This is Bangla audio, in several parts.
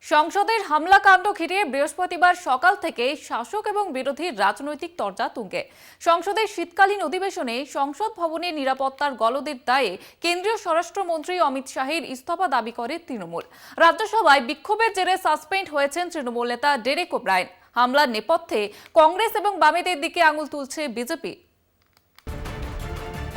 সংসদের হামলাকাণ্ড ঘিরে বৃহস্পতিবার সকাল থেকে শাসক এবং বিরোধীর রাজনৈতিক তরজা তুঙ্গে। সংসদের শীতকালীন অধিবেশনে সংসদ ভবনের নিরাপত্তার গলদের দায়ে কেন্দ্রীয় স্বরাষ্ট্রমন্ত্রী অমিত শাহের ইস্তফা দাবি করে তৃণমূল। রাজ্যসভায় বিক্ষোভের জেরে সাসপেন্ড হয়েছেন তৃণমূল নেতা ডেরেক ওব্রায়েন। হামলার নেপথ্যে কংগ্রেস এবং বামেদের দিকে আঙুল তুলছে বিজেপি।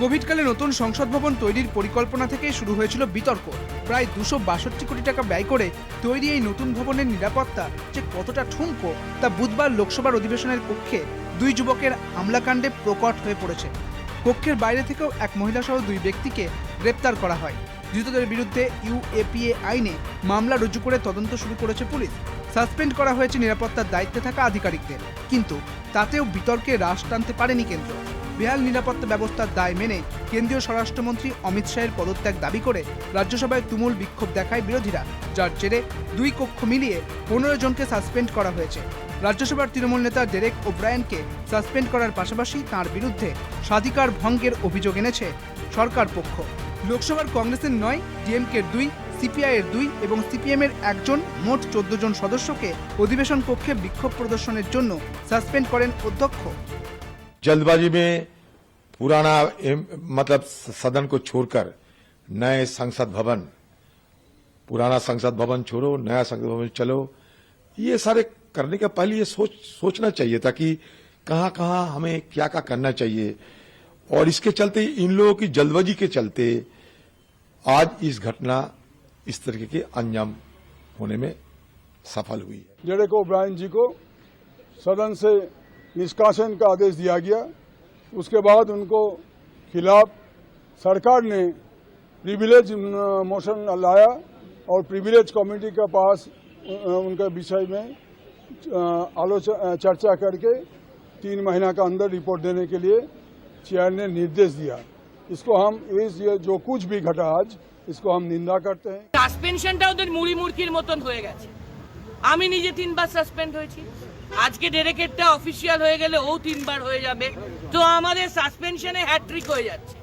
কোভিডকালে নতুন সংসদ ভবন তৈরির পরিকল্পনা থেকে শুরু হয়েছিল বিতর্ক। প্রায় 262 কোটি টাকা ব্যয় করে তৈরি এই নতুন ভবনের নিরাপত্তা যে কতটা ঠুনকো তা বুধবার লোকসভার অধিবেশনের কক্ষে দুই যুবকের হামলাকাণ্ডে প্রকট হয়ে পড়েছে। কক্ষের বাইরে থেকেও এক মহিলাসহ দুই ব্যক্তিকে গ্রেপ্তার করা হয়। ধৃতদের বিরুদ্ধে ইউএপিএ আইনে মামলা রুজু করে তদন্ত শুরু করেছে পুলিশ। সাসপেন্ড করা হয়েছে নিরাপত্তার দায়িত্বে থাকা আধিকারিকদের, কিন্তু তাতেও বিতর্কে রাশ টানতে পারেনি কেন্দ্র। বেহাল নিরাপত্তা ব্যবস্থার দায় মেনে কেন্দ্রীয় স্বরাষ্ট্রমন্ত্রী অমিত শাহের পদত্যাগ দাবি করে রাজ্যসভায় তুমুল বিক্ষোভ দেখায় বিরোধীরা, যার জেরে দুই কক্ষ মিলিয়ে 15 জনকে সাসপেন্ড করা হয়েছে। রাজ্যসভার তৃণমূল নেতা ডেরেক ওব্রায়েনকে সাসপেন্ড করার পাশাপাশি তাঁর বিরুদ্ধে স্বাধিকার ভঙ্গের অভিযোগ এনেছে সরকার পক্ষ। লোকসভার কংগ্রেসের 9, ডিএমকের 2, সিপিআইয়ের 2 এবং সিপিএমের 1 জন, মোট 14 জন সদস্যকে অধিবেশন কক্ষে বিক্ষোভ প্রদর্শনের জন্য সাসপেন্ড করেন অধ্যক্ষ। जल्दबाजी में पुराना मतलब सदन को छोड़कर नए संसद भवन, पुराना संसद भवन छोड़ो, नया संसद भवन चलो, ये सारे करने के पहले ये सोचना चाहिए था कि कहां कहां हमें क्या क्या करना चाहिए। और इसके चलते इन लोगों की जल्दबाजी के चलते आज इस घटना इस तरीके के अंजाम होने में सफल हुई है। डेरेक ओब्रायन जी को सदन से निष्कासन का आदेश दिया गया। उसके बाद उनको खिलाफ सरकार ने प्रिविलेज मोशन लाया और प्रिविलेज कमेटी के पास उनके विषय में चर्चा करके 3 महीना का अंदर रिपोर्ट देने के लिए चेयर ने निर्देश दिया। इसको हम ये जो कुछ भी घटा आज, इसको हम निंदा करते हैं। সাসপেনশনটা ওদের মুড়ি মুড়কির মতন হয়ে গেছে। আমি নিজে 3 বার সাসপেন্ড হয়েছি, আজকে ডেরেকেটটা অফিসিয়াল হয়ে গেলে ও 3 বার হয়ে যাবে, তো আমাদের সাসপেনশনে হ্যাট্রিক হয়ে যাচ্ছে।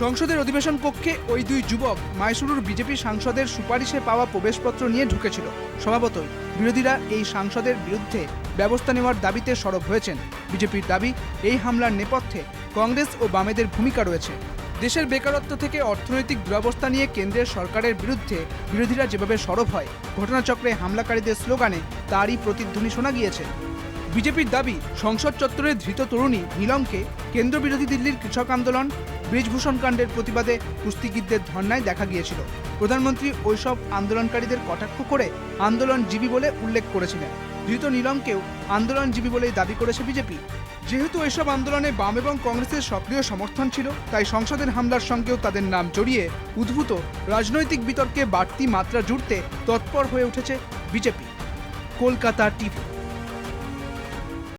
সংসদের অধিবেশন কক্ষে ওই দুই যুবক মাইসুরুর বিজেপি সাংসদের সুপারিশে পাওয়া প্রবেশপত্র নিয়ে ঢুকেছিল। স্বভাবতই বিরোধীরা এই সাংসদের বিরুদ্ধে ব্যবস্থা নেওয়ার দাবিতে সরব হয়েছেন। বিজেপির দাবি, এই হামলার নেপথ্যে কংগ্রেস ও বামেদের ভূমিকা রয়েছে। দেশের বেকারত্ব থেকে অর্থনৈতিক দুরবস্থা নিয়ে কেন্দ্রের সরকারের বিরুদ্ধে বিরোধীরা যেভাবে সরব হয়, ঘটনাচক্রে হামলাকারীদের স্লোগানে তারই প্রতিধ্বনি শোনা গিয়েছে। বিজেপির দাবি, সংসদ চত্বরে ধৃত তরুণী নীলমকে কেন্দ্র বিরোধী দিল্লির কৃষক আন্দোলন, ব্রিজভূষণ কাণ্ডের প্রতিবাদে কুস্তিগীরদের ধর্নায় দেখা গিয়েছিল। প্রধানমন্ত্রী ওইসব আন্দোলনকারীদের কটাক্ষ করে আন্দোলনজীবী বলে উল্লেখ করেছিলেন। ধৃত নীলমকেও আন্দোলনজীবী বলেই দাবি করেছে বিজেপি। যেহেতু এসব আন্দোলনে বাম এবং কংগ্রেসের সক্রিয় সমর্থন ছিল, তাই সংসদের হামলার সঙ্গেও তাদের নাম জড়িয়ে উদ্ভূত রাজনৈতিক বিতর্কে বাড়তি মাত্রা জুড়তে তৎপর হয়ে উঠেছে বিজেপি। কলকাতা টিভি।